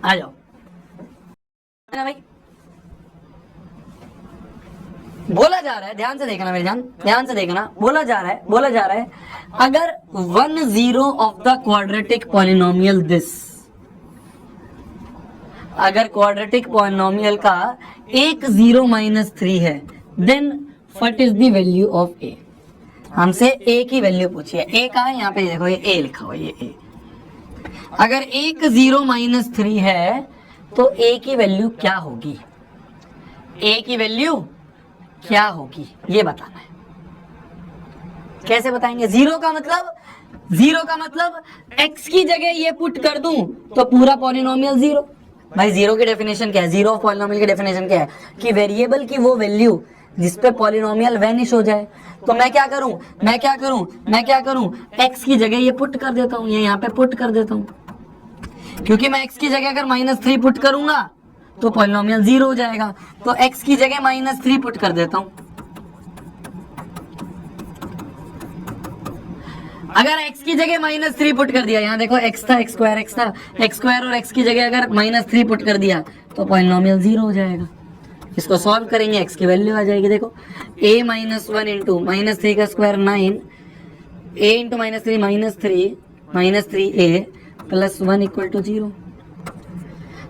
आ जाओ ना भाई, बोला जा रहा है, ध्यान से देखना मेरे जान, ध्यान से देखना, बोला जा रहा है अगर 1 0 of the quadratic polynomial this, अगर क्वाड्रेटिक पॉलिनोमियल का एक 0 - 3 है, then what is the value of A. हमसे ए की वैल्यू पूछी है। ए कहाँ है? यहाँ पे देखो, ये ए लिखा हुआ है, ये ए। अगर एक 0 - 3 है तो ए की वैल्यू क्या होगी? ए की वैल्यू क्या होगी ये बताना है। कैसे बताएंगे? जीरो का मतलब x की जगह ये पुट कर दूं तो पूरा पॉलिनोमियल जीरो। भाई जीरो की डेफिनेशन क्या है? जीरो ऑफ पॉलिनोमियल की डेफिनेशन क्या है? कि वेरिएबल की वो वैल्यू जिस पे पॉलिनोमियल वैनिश हो जाए। तो मैं क्या करूं x की जगह ये पुट कर देता हूं, ये यहाँ पे पुट कर देता हूं, क्योंकि मैं x की जगह अगर -3 पुट करूंगा तो पॉलिनोमियल जीरो हो जाएगा। तो x की जगह -3 पुट कर देता हूं। अगर x की जगह -3 पुट कर दिया, यहाँ देखो x था, x स्क्वायर और x की जगह अगर -3 पुट कर दिया तो पॉलिनोमियल जीरो हो जाएगा। इसको सॉल्व करेंगे, x की वैल्यू आ जाएगी। देखो a - 1 इंटू -3 का square 9, a into -3 plus 1 equal to 0।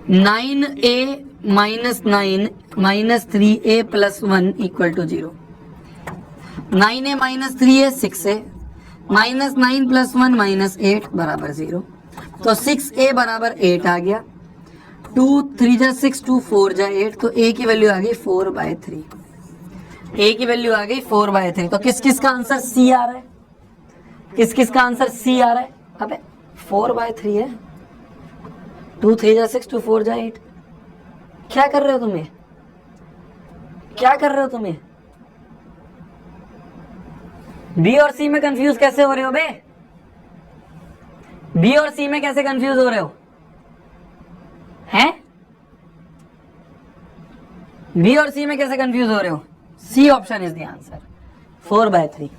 9a - 9 -3a plus 1 equal to 0। 9a - 3a 6a, -9 plus 1 -8 बराबर 0। तो 6a बराबर 8 आ गया। 2 3 जा 6, 2 4 जा 8, तो a की वैल्यू आ गई 4/3। a की वैल्यू आ गई 4/3। तो किस किस का आंसर सी आ रहा है? किस किस का आंसर सी आ रहा है? अबे 4/3 है। 2 3 जा 6, 2 4 जा 8। क्या कर रहे हो तुम? क्या कर रहे हो तुम? बी और सी में कंफ्यूज कैसे हो रहे हो बे? बी और सी में कैसे कंफ्यूज हो रहे हो? हैं? बी और सी में कैसे कंफ्यूज हो रहे हो? C option is the answer, 4/3।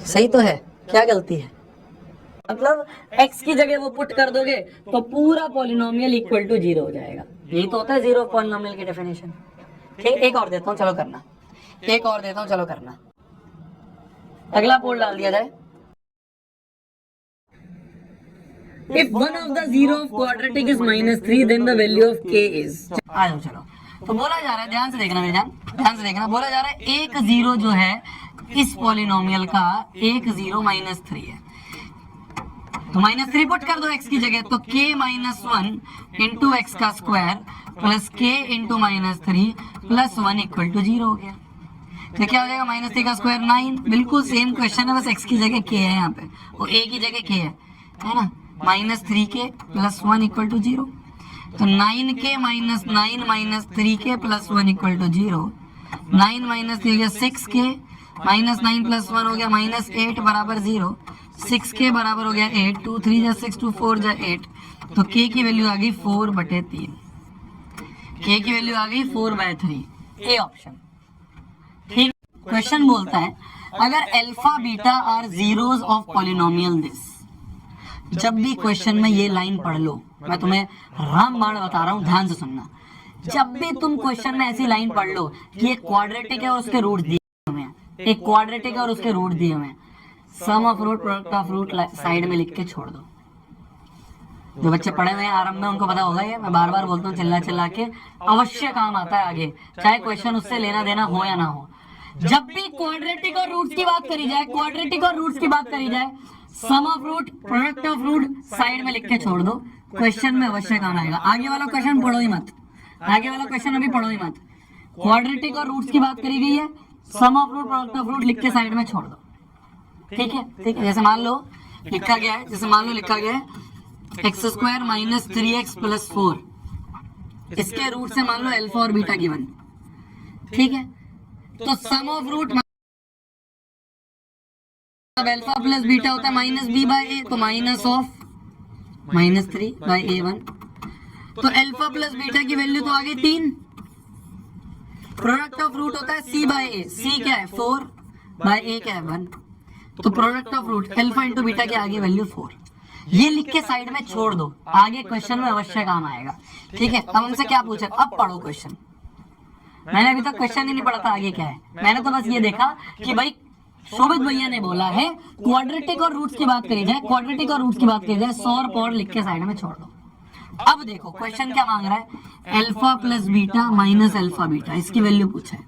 सही तो है, क्या गलती है? मतलब x की जगह वो पुट कर दोगे तो पूरा पॉलिनोमियल इक्वल टू 0 हो जाएगा। यही तो होता है जीरो पॉलिनोमियल की डेफिनेशन। ठीक, एक और देता हूं, चलो करना। अगला पोल डाल दिया जाए। If one of the zero of quadratic is -3, then the value of k is। आ जाओ चलो। तो बोला जा रहा है, ध्यान से देखना मेरे जान, ध्यान से देखना। बोला जा रहा है एक 0 जो है इस पॉलिनोमियल का, एक 0 -3 है, तो -3 पुट कर दो x की जगह, तो k - 1 इंटू एक्स का square plus k into -3 plus 1 equal to 0 हो गया। तो क्या हो जाएगा? -3 का स्क्वायर 9। बिल्कुल सेम क्वेश्चन है, बस x की जगह k है यहाँ पे, और a की जगह k है ना। -3k plus 1 equal to 0। तो 9k - 9 -3k plus 1 equal to 0। 9 - 3 हो गया 6k, -9 प्लस 1 हो गया -8 बराबर 0। 6k बराबर हो गया 8। 2 3 जा 6, 2 4 जा 8, तो k की वैल्यू आ गई 4/3। k की वैल्यू आ गई 4/3, ए ऑप्शन। ठीक, क्वेश्चन बोलता है अगर alpha beta are zeros of polynomial this. जब भी क्वेश्चन में ये लाइन पढ़ लो, मैं तुम्हें रामबाण बता रहा हूं, ध्यान से सुनना। जब भी तुम क्वेश्चन में ऐसी लाइन पढ़ लो कि एक क्वाड्रेटिक है और उसके रूट दिए हुए हैं, एक क्वाड्रेटिक है और उसके रूट दिए हुए हैं, sum of root product of root side में लिख के छोड़ दो। जो बच्चे पढ़े हुए हैं आरंभ में उनको पता होगा, ये मैं बार बार बोलता हूँ चिल्ला के, अवश्य काम आता है आगे, चाहे क्वेश्चन उससे लेना देना हो या ना हो। जब भी क्वाड्रेटिक और रूट्स की बात करी जाए, sum of root product of root side में लिख के छोड़ दो, क्वेश्चन में अवश्य काम आएगा। आगे वाला क्वेश्चन पढ़ो ही मत, अभी पढ़ो ही मत। क्वाड्रेटिक और रूट्स की बात करी गई है, sum of root product of root लिख के साइड में छोड़ दो। ठीक है। जैसे मान लो लिखा गया है x² - 3x + 4, इसके रूट से मान लो अल्फा और बीटा गिवन। ठीक है, तो sum of root alpha plus beta होता है -b/a, तो माइनस ऑफ -3/a1। तो अल्फा प्लस बीटा की वैल्यू तो आ गई 3, प्रोडक्ट ऑफ रूट होता है सी बाय ए, सी क्या है 4 बाय ए क्या है 1, तो product of root alpha into beta के आगे वैल्यू 4, ये लिख के साइड में छोड़ दो, आगे क्वेश्चन में अवश्य काम आएगा। ठीक है, अब हमसे क्या पूछा, अब पढ़ो क्वेश्चन। मैंने अभी तक क्वेश्चन ही नहीं पढ़ा था आगे क्या है, मैंने तो बस ये देखा कि भाई शोभित भैया ने बोला है क्वाड्रेटिक और रूट्स की बात करी जाए, क्वाड्रेटिक और रूट्स की बात करी जाए, 100 और पॉड लिख के साइड में छोड़ दो। अब देखो क्वेश्चन क्या मांग रहा है, alpha plus beta minus alpha beta, इसकी वैल्यू पूछा है।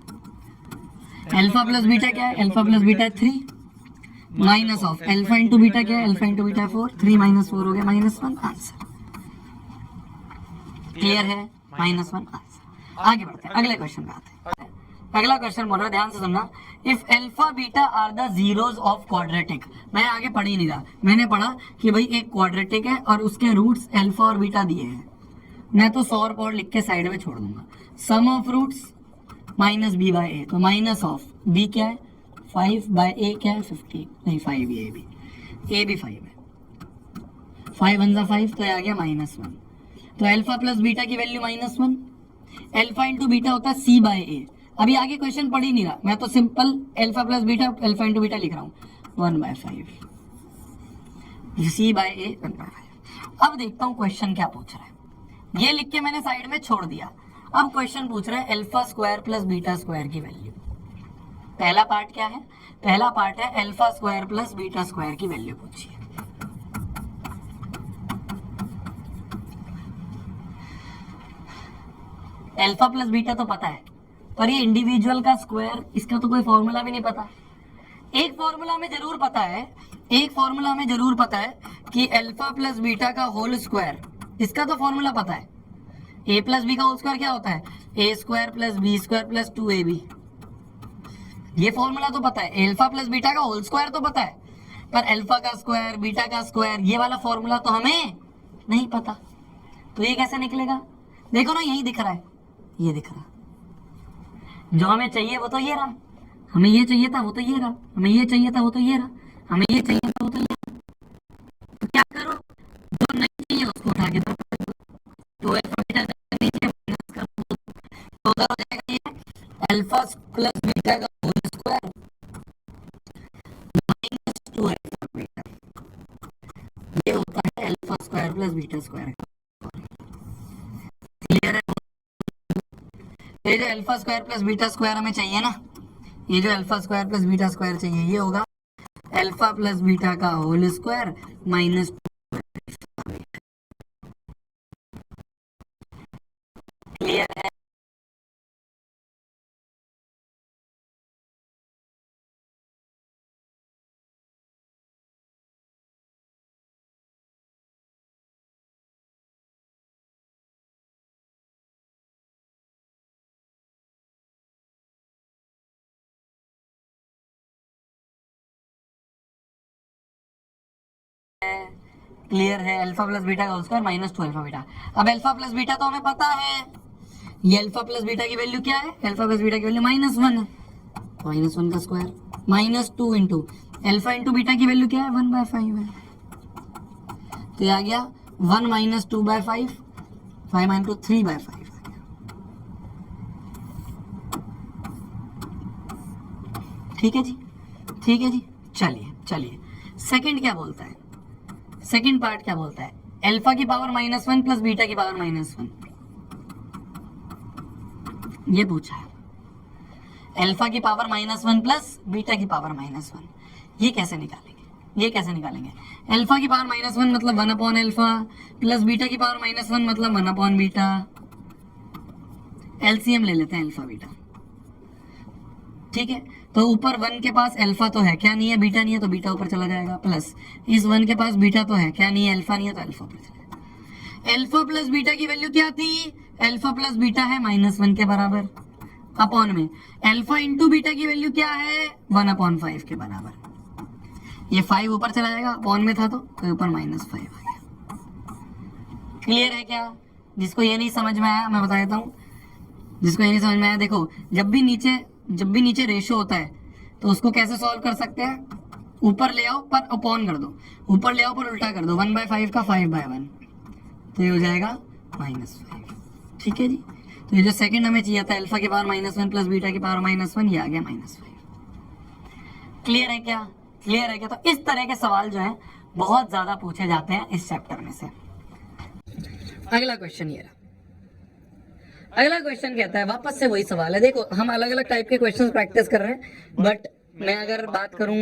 अल्फा प्लस बीटा क्या है, alpha plus beta 3 minus of alpha into beta क्या है, अल्फा इंटू बीटा 4, 3 माइनस 4 हो गया -1, आंसर क्लियर है, -1 आंसर। आगे बढ़ते हैं, अगले क्वेश्चन पे आते हैं। अगला क्वेश्चन बोल रहा है, ध्यान से सुनना, if alpha beta are the zeros of quadratic. मैं आगे पढ़ ही नहीं रहा, मैंने पढ़ा कि भाई एक क्वाड्रेटिक है और उसके रूट्स अल्फा और बीटा दिए हैं, मैं तो 100 और पॉड लिख के साइड में छोड़ दूंगा। Sum of roots minus B by A, तो माइनस ऑफ बी क्या है 5 बाय ए क्या है 50, नहीं 5 ये ए भी 5 है, 5 1 जा 5, तो ये आ गया -1। तो अल्फा प्लस बीटा की वैल्यू -1, अल्फा इंटू बीटा होता है सी बाय ए। अभी आगे क्वेश्चन पढ़ ही नहीं रहा, मैं तो simple alpha plus beta alpha into beta लिख रहा हूँ, 1/5 सी बाय ए 1/5। अब देखता हूँ क्वेश्चन क्या पूछ रहा है, ये लिख के मैंने साइड में छोड़ दिया। अब क्वेश्चन पूछ रहा है alpha square plus beta square की वैल्यू। पहला पार्ट क्या है, पहला पार्ट है alpha square plus beta square की वैल्यू पूछिए। अल्फा प्लस बीटा तो पता है, पर ये इंडिविजुअल का स्क्वायर, इसका तो कोई फॉर्मूला भी नहीं पता। एक फॉर्मूला हमें जरूर पता है, एक फॉर्मूला हमें जरूर पता है कि अल्फा प्लस बीटा का होल स्क्वायर, इसका तो फॉर्मूला पता है। ए प्लस बी का होल स्क्वायर क्या होता है, A square plus B square plus 2ab, ये फॉर्मूला तो पता है। अल्फा प्लस बीटा का होल स्क्वायर तो पता है, पर अल्फा का स्क्वायर बीटा का स्क्वायर ये वाला फॉर्मूला तो हमें नहीं पता, तो ये कैसे निकलेगा। देखो ना यही दिख रहा है, ये दिख रहा, जो हमें चाहिए वो तो ये रहा, हमें ये चाहिए था वो तो ये रहा, हमें ये चाहिए था वो तो ये रहा, हमें ये चाहिए था वो तो ये रहा। तो क्या करो, जो नहीं चाहिए उसको उठा के दो, तो अल्फा बीटा नहीं चाहिए माइनस कर दो, तो उधर हो जाएगा ये अल्फा प्लस बीटा का होल स्क्वायर -2 अल्फा बीटा, ये होता है alpha square plus beta square. Clear है, ये जो alpha square plus beta square हमें चाहिए ना, ये जो alpha square plus beta square चाहिए, ये होगा अल्फा प्लस बीटा का होल स्क्वायर -2। क्लियर है, क्लियर है, अल्फा प्लस बीटा का होल स्क्वायर -2 अल्फा बीटा। अब अल्फा प्लस बीटा तो हमें पता है, ये अल्फा प्लस बीटा की वैल्यू क्या है, अल्फा प्लस बीटा की वैल्यू -1 है, -1 का square -2 into alpha into beta की वैल्यू क्या है 1/5 है, तो ये आ गया 1 - 2/5, 5 इंटू 3/5 आ गया। ठीक है जी, ठीक है जी, चलिए चलिए सेकंड क्या बोलता है, सेकंड पार्ट क्या बोलता है, अल्फा की पावर -1 प्लस बीटा की पावर -1, ये पूछा है। अल्फा की पावर -1 प्लस बीटा की पावर -1, ये कैसे निकालेंगे, ये कैसे निकालेंगे। अल्फा की पावर -1 मतलब 1 अल्फा प्लस बीटा की पावर -1 मतलब 1 बीटा, एलसीएम ले लेते हैं अल्फा बीटा। ठीक है, तो ऊपर 1 के पास अल्फा तो है, क्या नहीं है बीटा नहीं है, तो बीटा ऊपर चला जाएगा, प्लस इस 1 के पास बीटा तो है, क्या नहीं है अल्फा नहीं है, तो अल्फा ऊपर चला जाएगा। अल्फा प्लस बीटा की वैल्यू क्या थी, अल्फा प्लस बीटा है -1 के बराबर, अपॉन में अल्फा इंटू बीटा की वैल्यू क्या है 1/5 के बराबर, ये 5 ऊपर चला जाएगा, अपॉन में था तो ऊपर -5 आ गया। क्लियर है क्या, जिसको ये नहीं समझ में आया मैं बता देता हूँ, जिसको ये नहीं समझ में आया देखो, जब भी नीचे रेशो होता है तो उसको कैसे सॉल्व कर सकते हैं, ऊपर ले आओ पर अपॉन कर दो, ऊपर ले आओ पर उल्टा कर दो, 1/5 का 5/1, तो ये हो जाएगा -5। ठीक है जी, तो ये जो सेकंड हमें चाहिए था अल्फा की पावर -1 प्लस बीटा की पावर -1, ये आ गया -5। क्लियर है क्या? क्लियर है क्या? तो इस तरह के सवाल जो है बहुत ज्यादा पूछे जाते हैं इस चैप्टर में से। अगला क्वेश्चन ये रहा। अगला क्वेश्चन कहता है, वापस से वही सवाल है। देखो हम अलग अलग टाइप के क्वेश्चंस प्रैक्टिस कर रहे हैं, बट मैं अगर बात करूं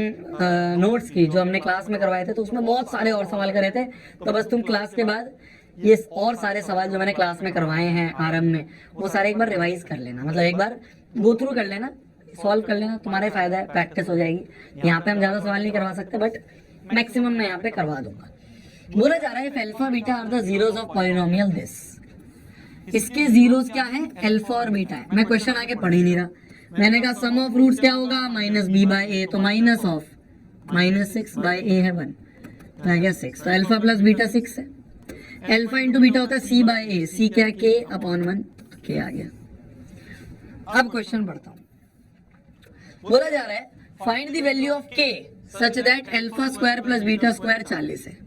नोट्स की जो हमने क्लास में करवाए थे तो उसमें बहुत सारे और सवाल करे थे। तो बस तुम क्लास के बाद ये और सारे सवाल जो मैंने क्लास में करवाए हैं आरंभ में, वो सारे एक बार रिवाइज कर लेना, मतलब एक बार गो थ्रू कर लेना, सॉल्व कर लेना, तुम्हारा ही फायदा है, प्रैक्टिस हो जाएगी। यहाँ पे हम ज्यादा सवाल नहीं करवा सकते, बट मैक्सिमम मैं यहाँ पे करवा दूंगा। बोला जा रहा है alpha beta are the zeros of polynomial this. इसके जीरोस क्या है? अल्फा और बीटा है। मैं क्वेश्चन आगे पढ़ ही नहीं रहा, मैंने कहा सम ऑफ रूट्स क्या होगा? -b/a, तो माइनस ऑफ -6/a है 1, तो आ गया 6। तो अल्फा प्लस बीटा 6 है। अल्फा इंटू बीटा होता है c/a, c क्या है? k/1, तो k आ गया। अब क्वेश्चन पढ़ता हूं। बोला जा रहा है find the value of k such that alpha square plus beta square 40 है।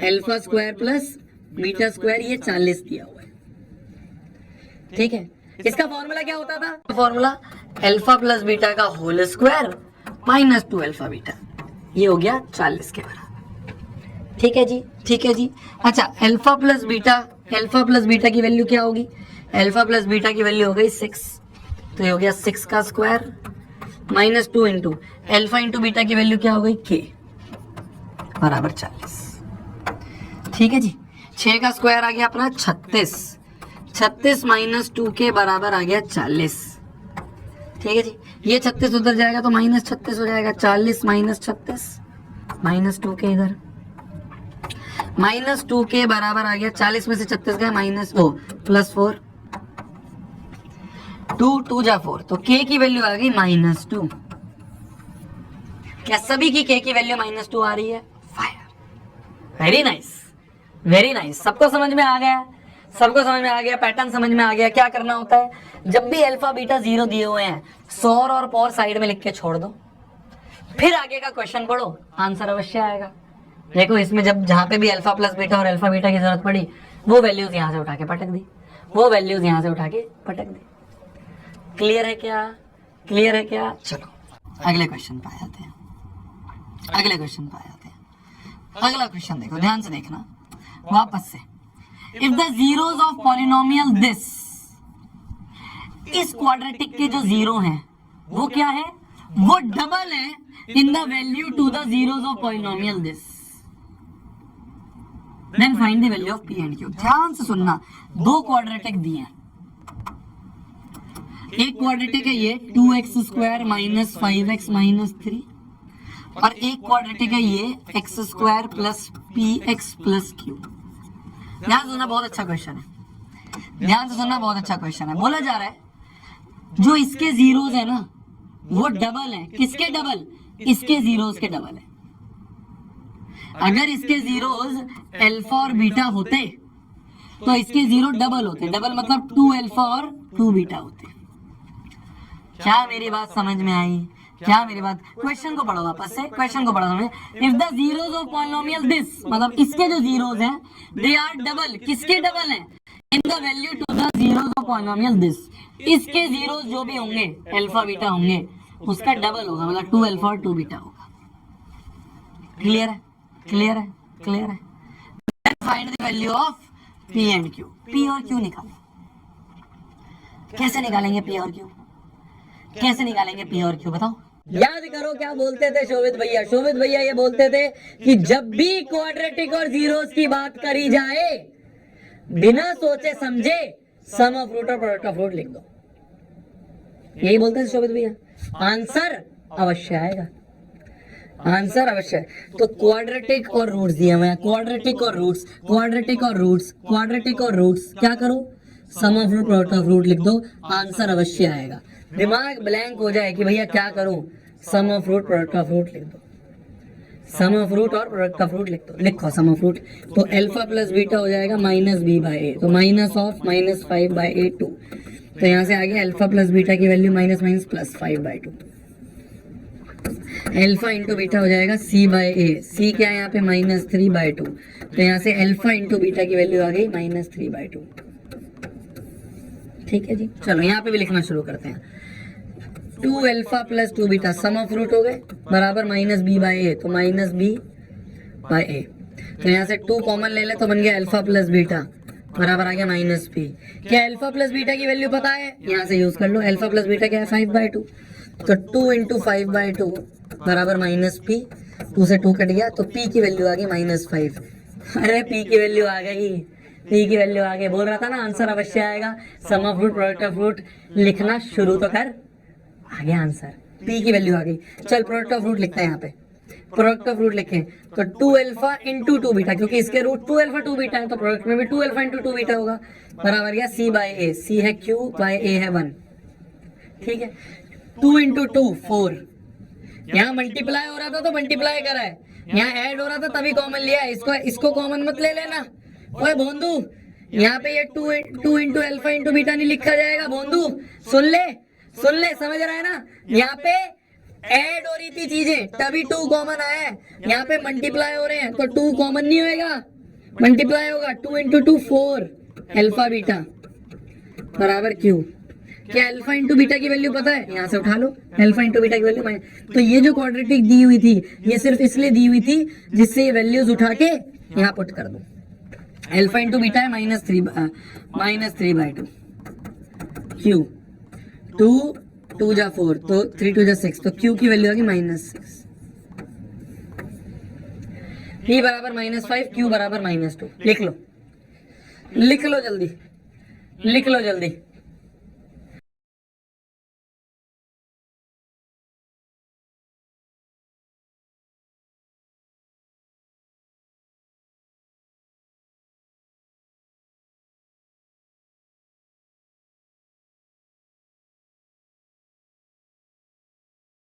Alpha square plus beta square ये 40 दिया हुआ है, ठीक है। इसका फॉर्मूला क्या होता था? फॉर्मूला अल्फा प्लस बीटा का होल स्क्वायर -2 अल्फा बीटा, ये हो गया 40 के बराबर। ठीक है जी, ठीक है जी। अच्छा, अल्फा प्लस बीटा की वैल्यू क्या होगी? अल्फा प्लस बीटा की वैल्यू हो गई 6, तो ये हो गया 6 का square -2 into alpha into beta की वैल्यू क्या हो गई? k बराबर 40। ठीक है जी। 6 का स्क्वायर आ गया अपना 36, 36 -2 के बराबर आ गया 40। ठीक है जी। ये 36 उधर जाएगा तो -36 हो जाएगा, 40 -36 -2 के इधर -2 के बराबर आ गया। 40 में से 36 गया +4, 2 जा 4, तो k की वैल्यू आ गई -2। क्या सभी की k की वैल्यू -2 आ रही है? Fire, very nice, very nice. सबको समझ में आ गया? सबको समझ में आ गया? पैटर्न समझ में आ गया? क्या करना होता है जब भी अल्फा बीटा 0 दिए हुए हैं, सौर और पौर साइड में लिख के छोड़ दो, फिर आगे का क्वेश्चन पढ़ो, आंसर अवश्य आएगा। देखो इसमें जब जहां पे भी अल्फा प्लस बीटा और अल्फा बीटा की जरूरत पड़ी, वो वैल्यूज यहां से उठा के पटक दी, वो वैल्यूज यहां से उठा के पटक दी। क्लियर है क्या? क्लियर है क्या? चलो अगले क्वेश्चन पे आ जाते हैं। अगले क्वेश्चन पे आ जाते हैं। अगला क्वेश्चन देखो, ध्यान से देखना वापस से। If the zeros of polynomial this, इस क्वाड्रेटिक के जो जीरो हैं वो क्या है? वो डबल है in the value to the zeros of polynomial this, then find the value of p and q। ध्यान से सुनना, दो क्वाड्रेटिक दिए हैं। एक क्वाड्रेटिक है ये 2x square minus 5x minus 3, और एक क्वाड्रेटिक है ये x square plus px plus q। ध्यान से सुनना, बहुत अच्छा क्वेश्चन है, ध्यान से सुनना, बहुत अच्छा क्वेश्चन है। बोला जा रहा है जो इसके जीरोस है ना वो डबल है। किसके डबल? इसके जीरोस के डबल है। अगर इसके जीरोस अल्फा और बीटा होते तो इसके जीरो डबल होते, डबल मतलब 2 अल्फा और 2 बीटा होते। क्या मेरी बात समझ में आई? क्या मेरी बात? क्वेश्चन को पढ़ो वापस से, क्वेश्चन को पढ़ो समझ। If the zeros of polynomial this, मतलब इसके जो जीरोस हैं दे आर डबल। किसके डबल हैं? In the value to the zeros of polynomial this, इसके जीरोस जो भी होंगे अल्फा बीटा होंगे उसका डबल होगा, मतलब 2 अल्फा और 2 बीटा होगा। क्लियर है? क्लियर है? क्लियर है? Find the value of p and q। p और q निकालें। कैसे निकालेंगे p और q? कैसे निकालेंगे p और q? बताओ। याद करो क्या बोलते थे शोभित भैया? शोभित भैया ये बोलते थे कि जब भी क्वाड्रेटिक और जीरोस की बात करी जाए बिना सोचे समझे सम ऑफ रूट और प्रोडक्ट ऑफ रूट लिख दो। यही बोलते थे शोभित भैया। आंसर अवश्य आएगा, आंसर अवश्य। तो क्वाड्रेटिक और रूट्स दिए हुए हैं, क्वाड्रेटिक और रूट्स, क्वाड्रेटिक और रूट्स, क्वाड्रेटिक और रूट्स, क्या करो? Sum of root product of root लिख दो, आंसर अवश्य आएगा। दिमाग ब्लैंक हो जाए कि भैया क्या करूं? Sum of root product of root लिख दो, सम ऑफ रूट और प्रोडक्ट ऑफ रूट लिख दो। लिखो सम ऑफ रूट, तो अल्फा प्लस बीटा हो जाएगा -b/a, तो माइनस ऑफ -5/a 2, तो यहाँ से आगे अल्फा प्लस बीटा की value minus plus 5/2। Alpha into beta हो जाएगा c/a, c क्या है यहाँ पे? -3/2, तो यहाँ से अल्फा इंटू बीटा की वैल्यू आ गई -3/2। ठीक है जी, चलो यहाँ पे भी लिखना शुरू करते हैं। 2 alpha plus 2 beta sum of root हो गए बराबर माइनस बी बाई ए, तो माइनस बी बाई ए। तो यहाँ से 2 कॉमन ले ले तो बन गया अल्फा प्लस बीटा बराबर आ गया माइनस पी। क्या अल्फा प्लस बीटा की वैल्यू पता है, यहाँ से यूज कर लो। अल्फा प्लस बीटा क्या है 5/2, तो 2 इंटू 5/2 बराबर माइनस पी। 2 से 2 कट गया तो पी की वैल्यू आ गई -5। अरे पी की वैल्यू आ गई, पी की वैल्यू आ गई। बोल रहा था ना आंसर अवश्य आएगा। Sum of root product of root लिखना शुरू तो कर, आ गया आंसर। पी की वैल्यू आ गई। चल प्रोडक्ट ऑफ रूट लिखते हैं यहाँ पे। प्रोडक्ट ऑफ रूट लिखें तो 2 अल्फा इंटू 2 बीटा, क्योंकि इसके रूट 2 अल्फा 2 बीटा है तो प्रोडक्ट में भी 2 अल्फा इंटू 2 बीटा होगा बराबर गया सी बाई ए। सी है क्यू बाई ए है 1। ठीक है, 2 इंटू 2 4। यहाँ मल्टीप्लाई हो रहा था तो मल्टीप्लाई करा है, यहाँ ऐड हो रहा था तभी कॉमन लिया है। इसको कॉमन मत ले लेना ओए भोंदू। यहाँ पे ये 2 इंटू अल्फा इंटू बीटा नहीं लिखा जाएगा भोंदू। सुन ले समझ रहा है ना। यहाँ पे ऐड हो रही थी चीजें तभी 2 कॉमन आया है, यहाँ पे मल्टीप्लाई हो रहे हैं तो 2 कॉमन नहीं होएगा, मल्टीप्लाई होगा। 2 इंटू 2 4 अल्फा बीटा बराबर क्यू। क्या अल्फा इंटू बीटा की वैल्यू पता है, यहाँ से उठा लो अल्फा इंटू बीटा की वैल्यू। तो ये जो क्वाड्रेटिक दी हुई थी ये सिर्फ इसलिए दी हुई थी जिससे ये वैल्यूज उठा के यहाँ पुट कर दो। अल्फा इंटू बीटा है -3/2 क्यू। 2 जा 4 तो 3 2 जा 6, तो क्यू की वैल्यू आ गई -6। p बराबर -5, क्यू बराबर -2। लिख लो जल्दी, लिख लो जल्दी।